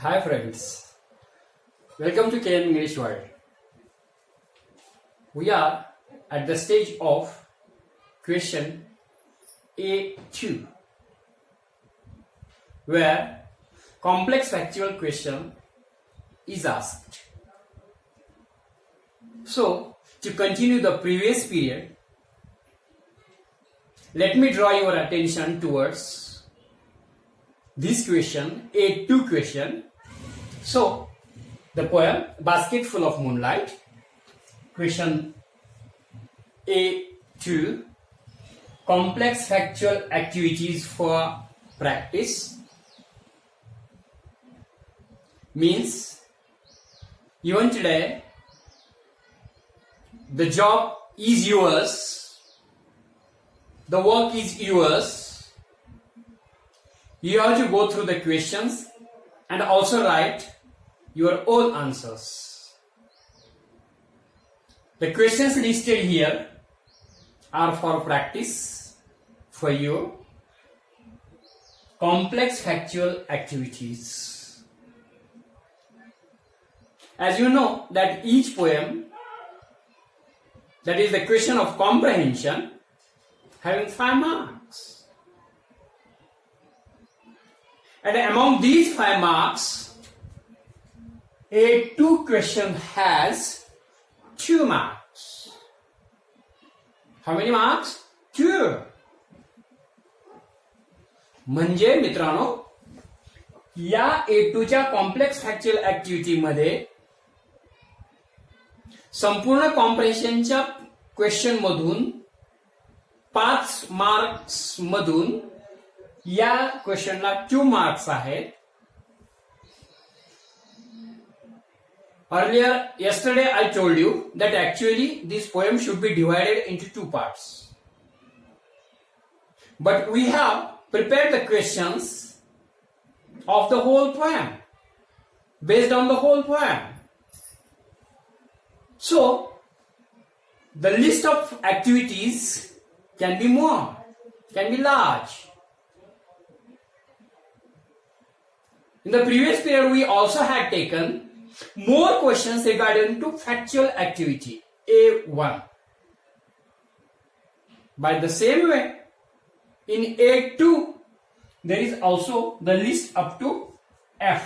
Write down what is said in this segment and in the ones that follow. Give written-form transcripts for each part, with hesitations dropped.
Hi friends, welcome to KM English World. We are at the stage of question A2 where complex factual question is asked. So, to continue the previous period, let me draw your attention towards this question, A2 question. So, the poem Basketful of Moonlight, question A2, complex factual activities for practice, means even today the job is yours, the work is yours. You have to go through the questions and also write your own answers. The questions listed here are for practice for you. Complex factual activities. As you know that each poem, that is the question of comprehension, having 5 marks. And among these 5 marks, A2 question has 2 marks. How many marks? 2. म्हणजे मित्रांनो, या A2 च्या complex factual activity मध्ये संपूर्ण कॉम्प्रेन्शनच्या question मधून 5 marks मधून या क्वेश्चनला 2 marks आहेत. Earlier, yesterday I told you that actually this poem should be divided into 2 parts. But we have prepared the questions of the whole poem, based on the whole poem. So, the list of activities can be more, can be large. In the previous period, we also had taken more questions regarding to factual activity, A1. By the same way, in A2, there is also the list up to F.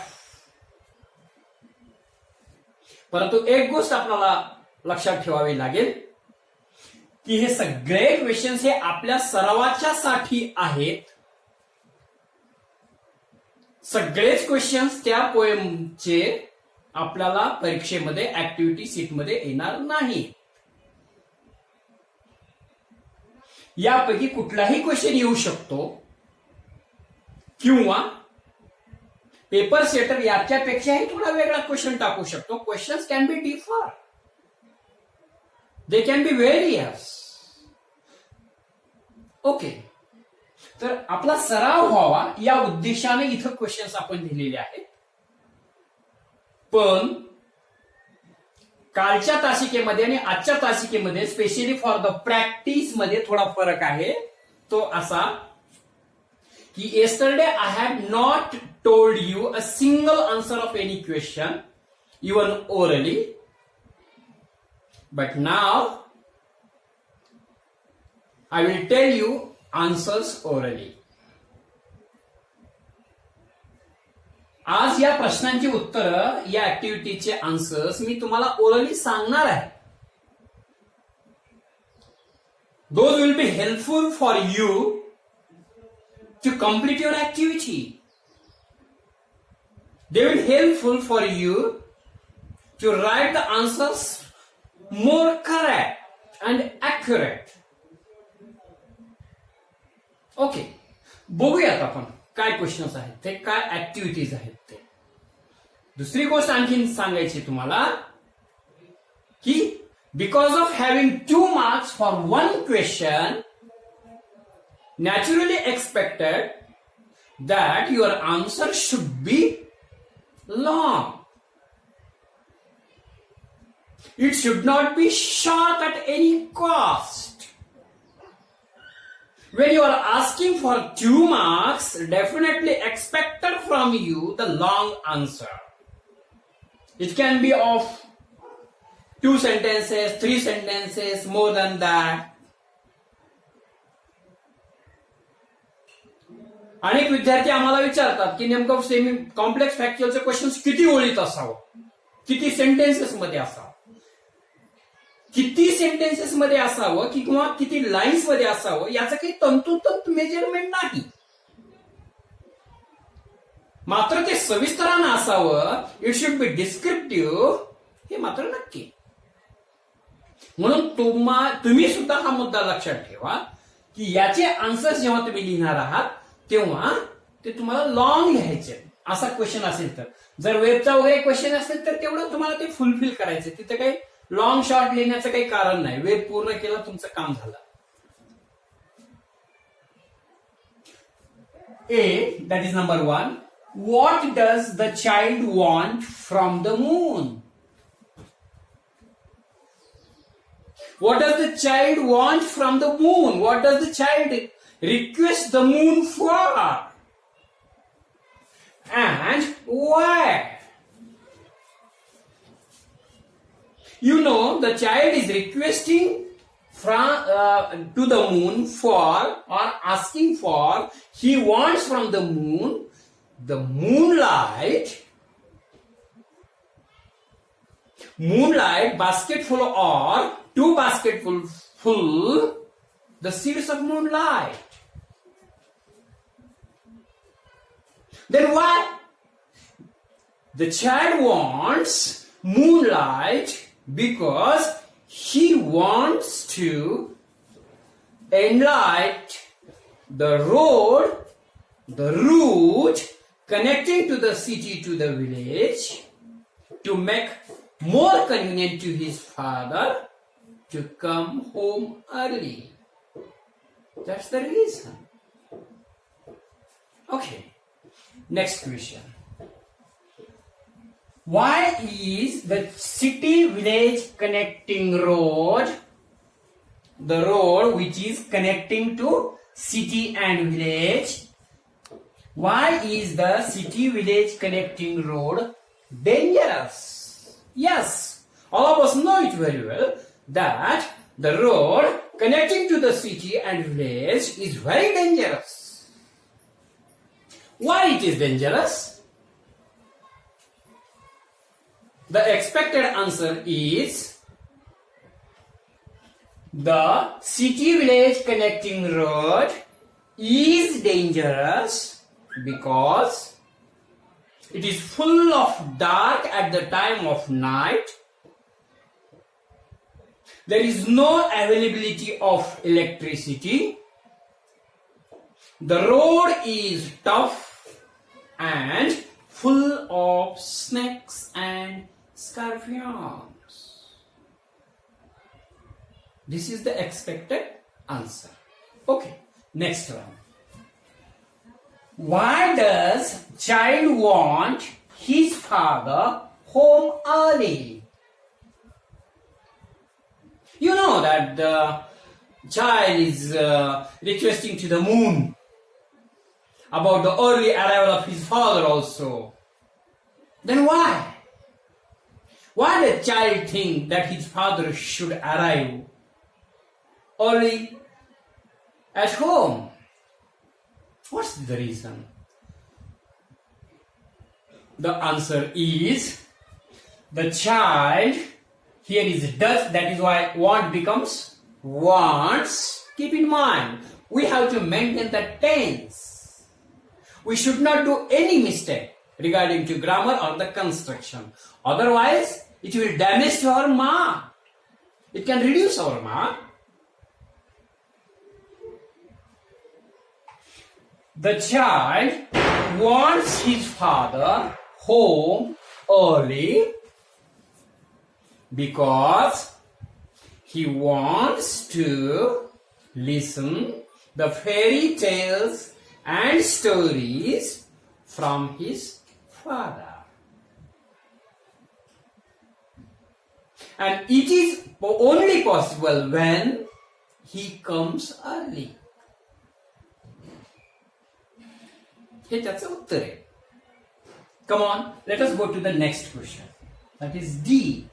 परंतु एक गोष्ट आपल्याला लक्षात ठेवावी लागेल की हे सगळे questions हे आपल्या सरावाच्या साठी आहेत. सगळेच क्वेश्चन्स त्या पोएमचे आपल्याला परीक्षेमध्ये ऍक्टिव्हिटी सीट मध्ये येणार नाही. यापैकी कुठलाही क्वेश्चन येऊ शकतो किंवा पेपर सेटर याच्यापेक्षाही थोडा वेगळा क्वेश्चन टाकू शकतो. Questions can be differ, they can be various. Okay, तर आपला सराव व्हावा या उद्देशाने इथं क्वेश्चन्स आपण दिलेले आहेत. पण कालच्या तासिकेमध्ये आणि आजच्या तासिकेमध्ये स्पेशली फॉर द प्रॅक्टिस मध्ये थोडा फरक आहे. तो असा की yesterday I had not told you a single answer of any question, even orally. But now I will tell you answers orally. आज या प्रश्नांची उत्तर, या ऍक्टिव्हिटीचे आन्सर्स मी तुम्हाला ओरली सांगणार आहे. Those will be helpful for you to complete your activity. They will helpful for you to write the answers more correct and accurate. Okay, बघूयात आपण काय क्वेश्चन्स आहेत ते, काय ऍक्टिव्हिटीज आहेत ते. दुसरी गोष्ट आणखी सांगायची तुम्हाला की because of having 2 marks for 1 question, naturally expected that your answer should be long. It should not be short at any cost. When you are asking for 2 marks, definitely expected from you the long answer. It can be of 2 sentences, 3 sentences, more than that. अनेक विद्यार्थी आम्हाला विचारतात की नेमकं semi complex फॅक्च्युअलचे questions किती ओळीत असावं, किती सेंटेन्सेस मध्ये असावं, किती सेंटेन्सेस मध्ये असावं किंवा किती लाईन्स मध्ये असावं याचं काही तंतोतंत मेजरमेंट नाही. मात्र ते सविस्तरानं असावं, इट शुड बी डिस्क्रिप्टिव्ह, हे मात्र नक्की. म्हणून तुम्ही सुद्धा हा मुद्दा लक्षात ठेवा की याचे आन्सर्स जेव्हा तुम्ही लिहिणार आहात तेव्हा ते तुम्हाला लॉंग लिहायचे. असा क्वेश्चन असेल तर, जर वेबचा वगैरे क्वेश्चन असेल तर तेवढं तुम्हाला ते फुलफिल करायचं. तिथे काही लॉंग शॉर्ट लिहिण्याचं काही कारण नाही. वेब पूर्ण केलं, तुमचं काम झालं. A, that is number 1. What does the child want from the moon? What does the child want from the moon? What does the child request the moon for? And why? You know, the child is requesting to the moon for, or asking for, he wants from the moon the moonlight, basketful or 2 basketful full, the seeds of moonlight. Then why? The child wants moonlight because he wants to enlight the route connecting to the city to the village, to make more convenient to his father to come home early. That's the reason. Okay. Next question. Why is the city-village connecting road, the road which is connecting to city and village, why is the city-village connecting road dangerous? Yes, all of us know it very well that the road connecting to the city and village is very dangerous. Why it is dangerous? The expected answer is the city-village connecting road is dangerous because it is full of dark at the time of night. There is no availability of electricity. The road is tough and full of snakes and scorpions. This is the expected answer. Okay, next one. Why does child want his father home early? You know that the child is requesting to the moon about the early arrival of his father also. Then why? Why does child think that his father should arrive early at home? What's the reason? The answer is the child here is does, that is why want becomes wants. Keep in mind, we have to maintain the tense. We should not do any mistake regarding to grammar or the construction. Otherwise, it will damage to our mark. It can reduce our mark. The child wants his father home early because he wants to listen the fairy tales and stories from his father. And it is only possible when he comes early. हे त्याचं उत्तर आहे. Come on, let us go to the next question. That is D.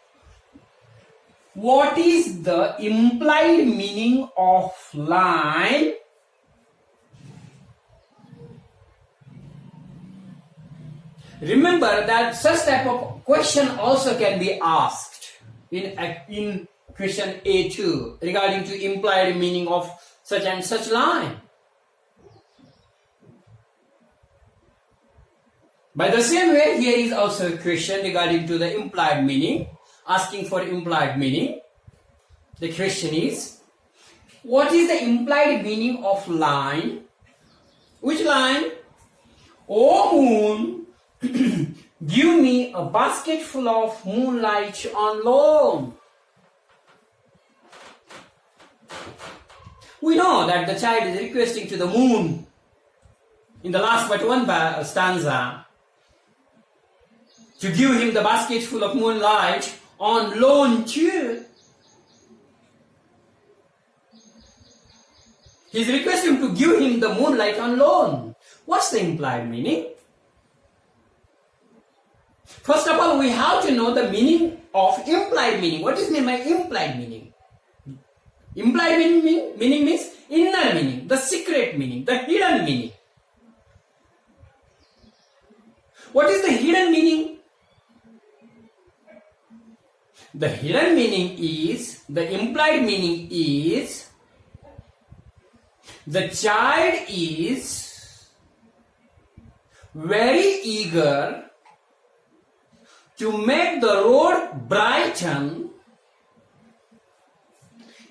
What is the implied meaning of line remember that such type of question also can be asked in question A2 regarding to implied meaning of such and such line. By the same way, here is also a question regarding to the implied meaning, asking for implied meaning. The question is, what is the implied meaning of line? Which line? O moon, give me a basket full of moonlight on loan. We know that the child is requesting to the moon in the last but one stanza to give him the basket full of moonlight on loan too. He's requesting to give him the moonlight on loan. What's the implied meaning? First of all, we have to know the meaning of implied meaning. What is meant by implied meaning? Implied meaning means inner meaning, the secret meaning, the hidden meaning. What is the hidden meaning? The hidden meaning is, the implied meaning is, the child is very eager to make the road brighten.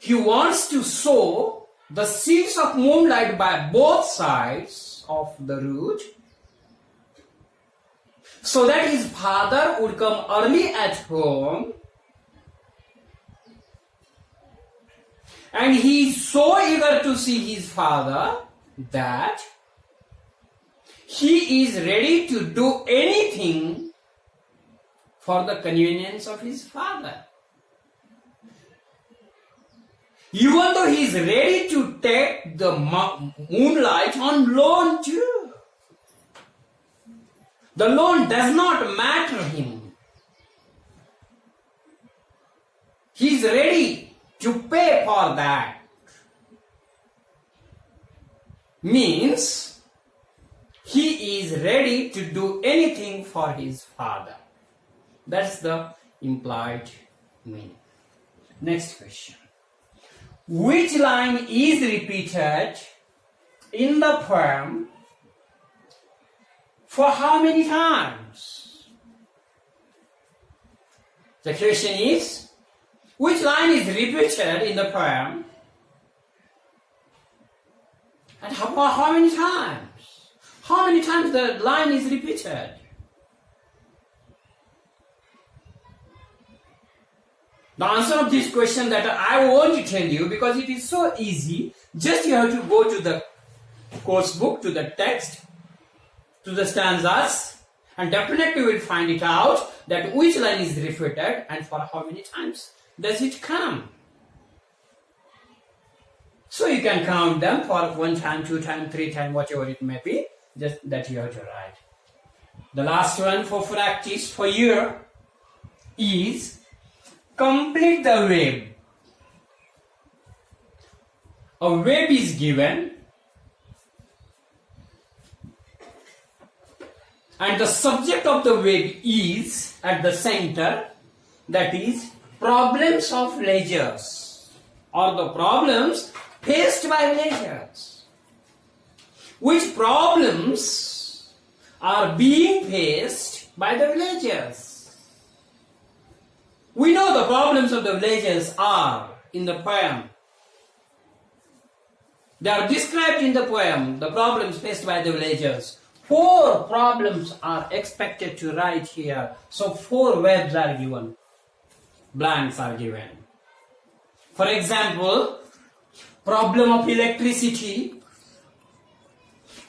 He wants to sow the seeds of moonlight by both sides of the route so that his father would come early at home. And he is so eager to see his father that he is ready to do anything for the convenience of his father. Even though he is ready to take the moonlight on loan too. The loan does not matter him. He is ready to pay for that. Means he is ready to do anything for his father. That's the implied meaning. Next question. Which line is repeated in the poem for how many times? The question is, which line is repeated in the poem and how many times? How many times the line is repeated? The answer of this question that I want to tell you, because it is so easy, just you have to go to the course book, to the text, to the stanzas, and definitely will find it out that which line is repeated and for how many times does it come. So you can count them for 1 time, 2 time, 3 time, whatever it may be, just that you have to write. The last one for practice for you is complete the web. A web is given and the subject of the web is at the center, that is problems of villagers or the problems faced by villagers. Which problems are being faced by the villagers? We know the problems of the villagers are in the poem. They are described in the poem, the problems faced by the villagers. 4 problems are expected to write here. So 4 verbs are given. Blanks are given. For example, problem of electricity,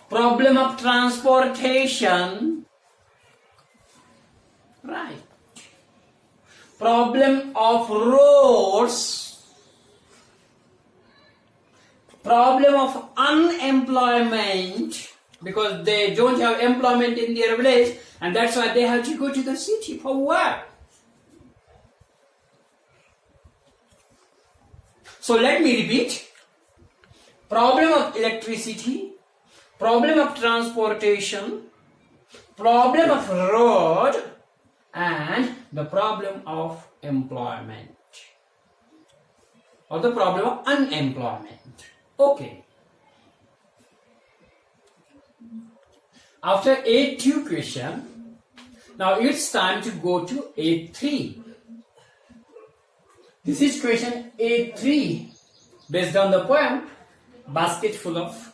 problem of transportation, right. Problem of roads, problem of unemployment, because they don't have employment in their village, and that's why they have to go to the city for work. So let me repeat. Problem of electricity, problem of transportation, problem of road, and the problem of employment, or the problem of unemployment. Okay. After A2 question, now it's time to go to A3. This is question A3 based on the poem Basketful of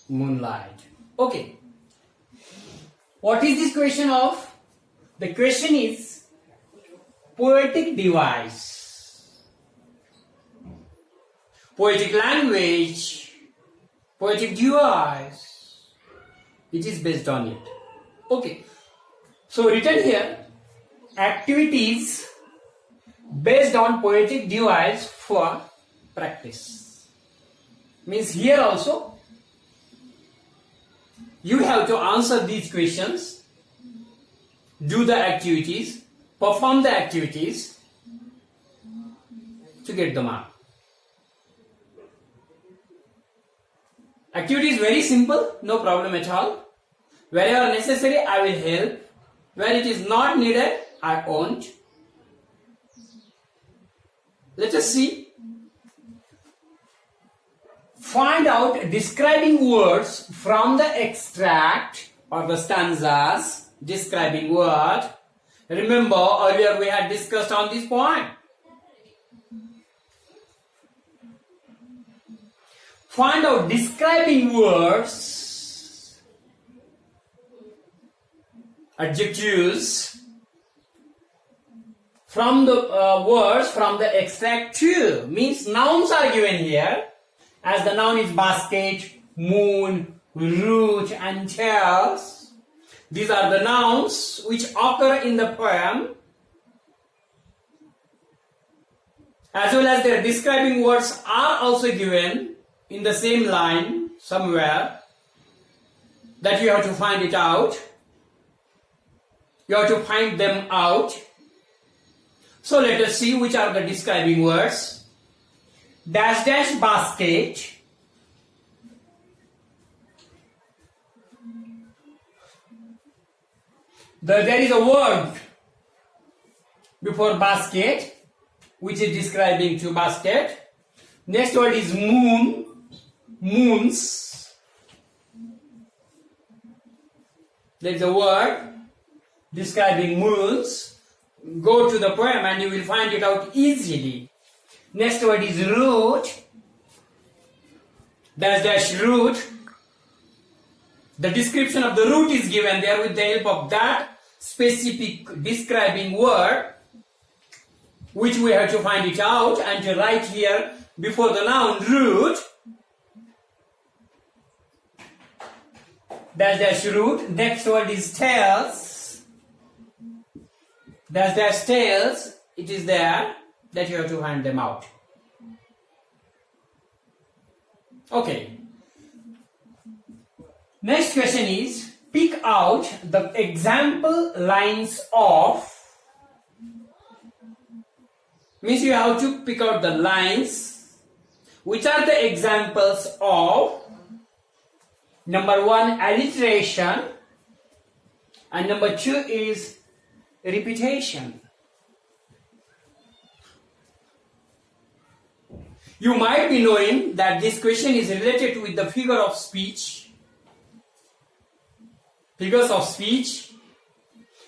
Moonlight. Okay. What is this question of? The question is poetic device, poetic language, poetic device. It is based on it. Okay. So written here, activities based on poetic device for practice. Means here also you have to answer these questions, do the activities, perform the activities to get the mark. Activity is very simple, no problem at all. Wherever necessary, I will help. Where it is not needed, I won't. Let us see. Find out describing words from the extract or the stanzas. Describing word. Remember, earlier we had discussed on this point. Find out describing words, adjectives from the words from the extract 2. Means nouns are given here, as the noun is basket, moon, root, and tails. These are the nouns which occur in the poem, as well as their describing words are also given in the same line somewhere, that you have to find it out. You have to find them out. So let us see which are the describing words. Dash dash basket. There is a word before basket which is describing to basket. Next word is moon, moons. There is a word describing moons. Go to the poem and you will find it out easily. Next word is root, dash dash root. The description of the root is given there with the help of that specific describing word, which we have to find it out and to write here before the noun root. Dash dash root. Next word is tails. Dash dash tails. It is there that you have to find them out. Okay. Next question is, pick out the example lines of. Means you have to pick out the lines which are the examples of number 1 alliteration and number 2 is repetition. You might be knowing that this question is related with the figure of speech. Figures of speech,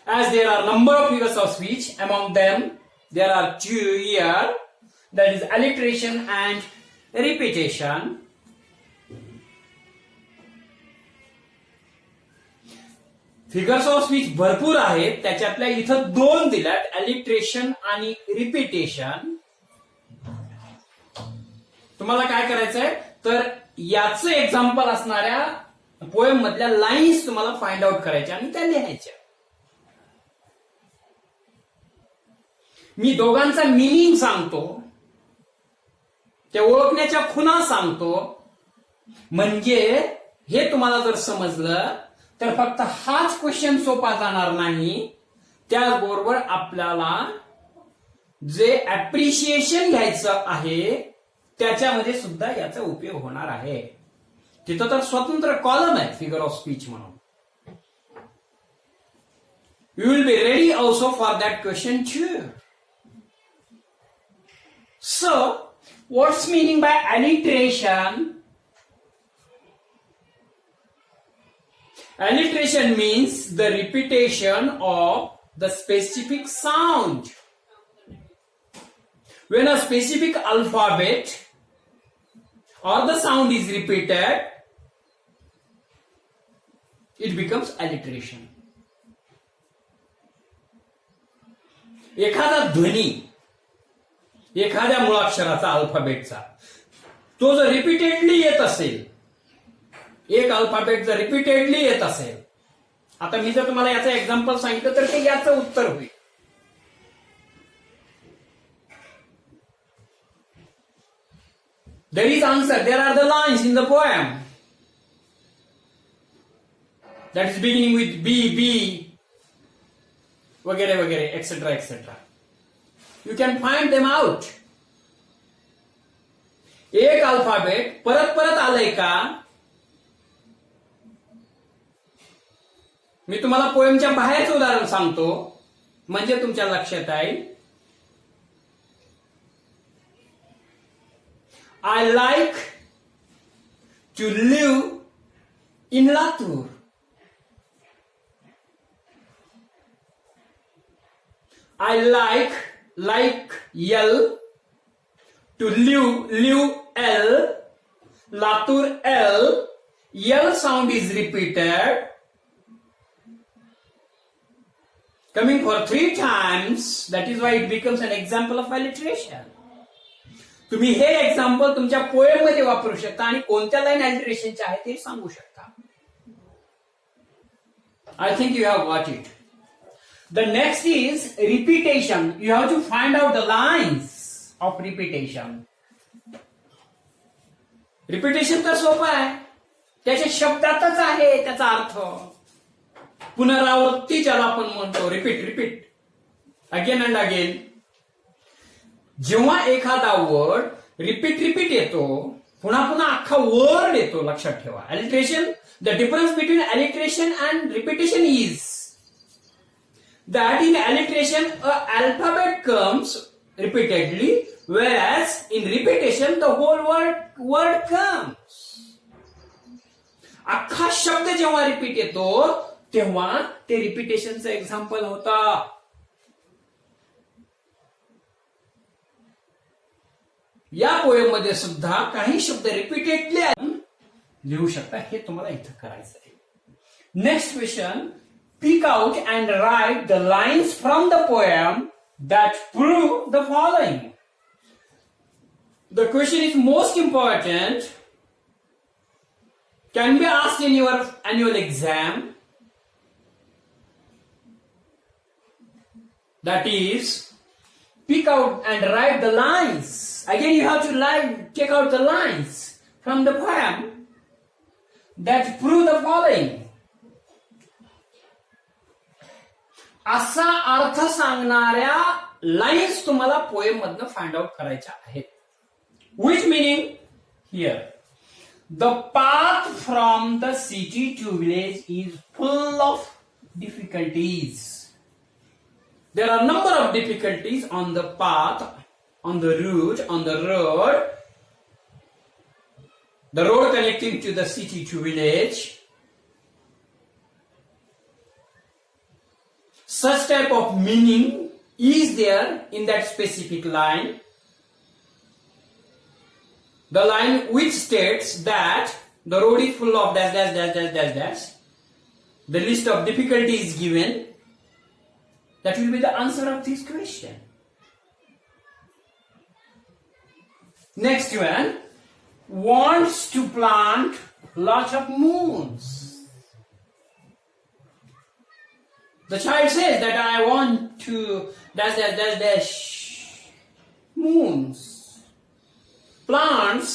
as there are number of figures of speech. Among them there are 2 here, that is alliteration and repetition. Figures of speech भरपूर आहेत, त्याच्यातल्या इथं 2 दिल्यात, alliteration आणि repetition. तुम्हाला काय करायचंय तर याचं एक्झाम्पल असणाऱ्या पोएम मधल्या लाईन्स तुम्हाला फाइंड आउट करायच्या आणि त्या लिहायच्या. मी दोघांचा मिनिंग सांगतो, ते ओळखण्याच्या खुणा सांगतो, म्हणजे हे तुम्हाला जर समजलं तर फक्त हाच क्वेश्चन सोपा जाणार नाही, त्याचबरोबर आपल्याला जे अप्रिशिएशन घ्यायचं आहे त्याच्यामध्ये सुद्धा याचा उपयोग होणार आहे. तिथं तर स्वतंत्र कॉलम आहे फिगर ऑफ स्पीच म्हणून. You will be ready also for that question too. So, what's meaning by alliteration? Alliteration means the repetition of the specific sound. When a specific alphabet or the sound is repeated, it becomes alliteration. एखादा ध्वनी, एखाद्या मुळाक्षराचा, अल्फाबेटचा, तो जर repeatedly येत असेल, एक alphabet जर repeatedly येत असेल, आता मी जर तुम्हाला याचं एक्झाम्पल सांगितलं तर ते याचं उत्तर होईल. There is answer. There are the lines in the poem that is beginning with B, B, वगैरे वगैरे, etc., etc. You can find them out. एक अल्फाबेट परत परत आलंय का? मी तुम्हाला पोएमच्या बाहेरचं उदाहरण सांगतो म्हणजे तुमच्या लक्षात येईल. I like to live in Latur. I like L, to live L, Latur L, L sound is repeated, coming for 3 times, that is why it becomes an example of alliteration. तुम्ही हे एक्झाम्पल तुमच्या poem मध्ये वापरू शकता आणि कोणत्या line अलिटरेशनच्या आहे ते सांगू शकता. I think you have got it. The next is repetition. You have to find out the lines of repetition. Repetition तर सोपं आहे, त्याच्या शब्दातच आहे त्याचा अर्थ. पुनरावृत्ती ज्याला आपण म्हणतो, रिपीट अगेन अँड अगेन. जेव्हा एखादा वर्ड रिपीट येतो, पुन्हा पुन्हा अख्खा वर्ड येतो, लक्षात ठेवा. Alliteration, the difference between alliteration and repetition is that in alliteration a alphabet comes repeatedly, whereas in repetition the whole word comes. अख्खा शब्द जेव्हा रिपीट येतो तेव्हा ते रिपीटेशनचं एक्झाम्पल होतं. या पोएम मध्ये सुद्धा काही शब्द रिपीटेडली लिहू शकता. हे तुम्हाला इथं करायचं आहे. Next question. Pick out and write the lines from the poem that prove the following. The question is most important. Can be asked in your annual exam. That is, pick out and write the lines. Again, you have to take out the lines from the poem that prove the following. असा अर्थ सांगणाऱ्या lines तुम्हाला poem मधनं find out करायच्या आहेत. Which meaning here. The path from the city to village is full of difficulties. There are number of difficulties on the path, on the route, on the road. The road connecting to the city to village. Such type of meaning is there in that specific line. The line which states that the road is full of dash dash dash dash dash dash. The list of difficulty is given. That will be the answer of this question. Next one. Wants to plant lots of moons. The child says that I want to dash dash dash dash moons. Plants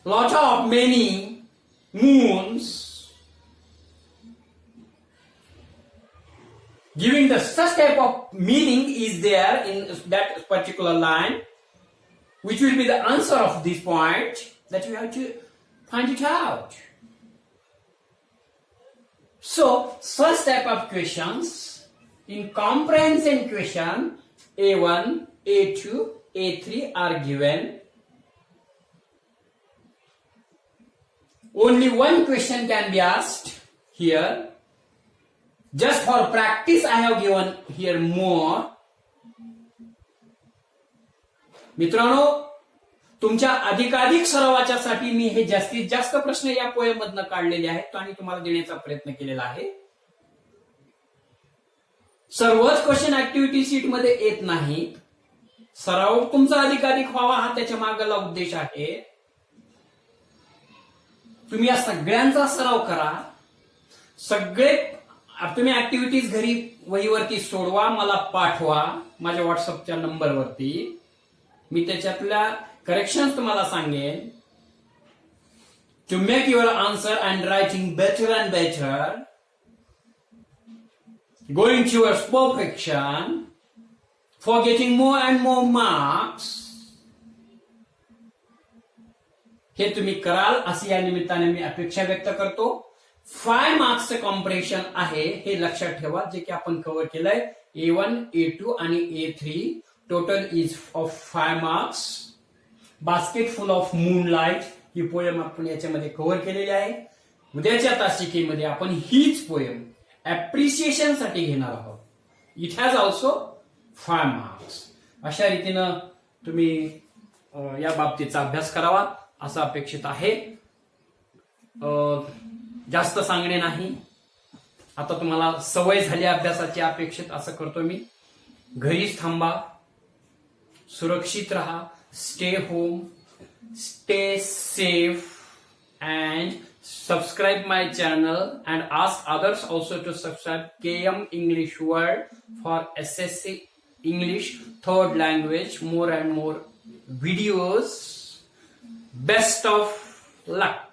lot of many moons, giving the such type of meaning is there in that particular line, which will be the answer of this point that you have to find it out. So, such type of questions in comprehension question A1, A2, A3 are given. Only one question can be asked here. Just for practice, I have given here more. मित्रांनो, तुमच्या अधिकाधिक सरावाच्यासाठी मी हे जास्तीत जास्त प्रश्न या poem मधनं काढलेले आहेत आणि तुम्हाला देण्याचा प्रयत्न केलेला आहे. सर्वच क्वेश्चन ऍक्टिव्हिटी शीट मध्ये येत नाहीत. सराव तुमचा अधिकाधिक व्हावा हा त्याच्या मागला उद्देश आहे. तुम्ही या सगळ्यांचा सराव करा. सगळे तुम्ही ऍक्टिव्हिटीज घरी वहीवरती सोडवा, मला पाठवा माझ्या व्हॉट्सअपच्या नंबरवरती. मी त्याच्यातल्या करेक्शन्स तुम्हाला सांगेन. To make your answer and writing better and better, going towards perfection, for getting more and more marks, हे तुम्ही कराल अशी या निमित्ताने मी अपेक्षा व्यक्त करतो. 5 मार्क्सचं कॉम्प्रिहेन्शन आहे हे लक्षात ठेवा, जे की आपण कव्हर केलंय. A1, A2 आणि A3 total is of 5 marks. Basketful of moonlight ही पोएम आपण याच्यामध्ये कव्हर केलेली आहे. उद्याच्या तासिकेमध्ये आपण हीच पोएम अप्रिसिएशन साठी घेणार आहोत. It has also 5 marks. अशा रीतीनं तुम्ही या बाबतीचा अभ्यास करावा असं अपेक्षित आहे. जास्त सांगणे नाही. आता तुम्हाला सवय झाली अभ्यासाची अपेक्षित, असं करतो मी. घरीच थांबा, सुरक्षित रहा, stay home, stay safe, and subscribe my channel and ask others also to subscribe KM English World for SSC English third language. More and more videos. Best of luck.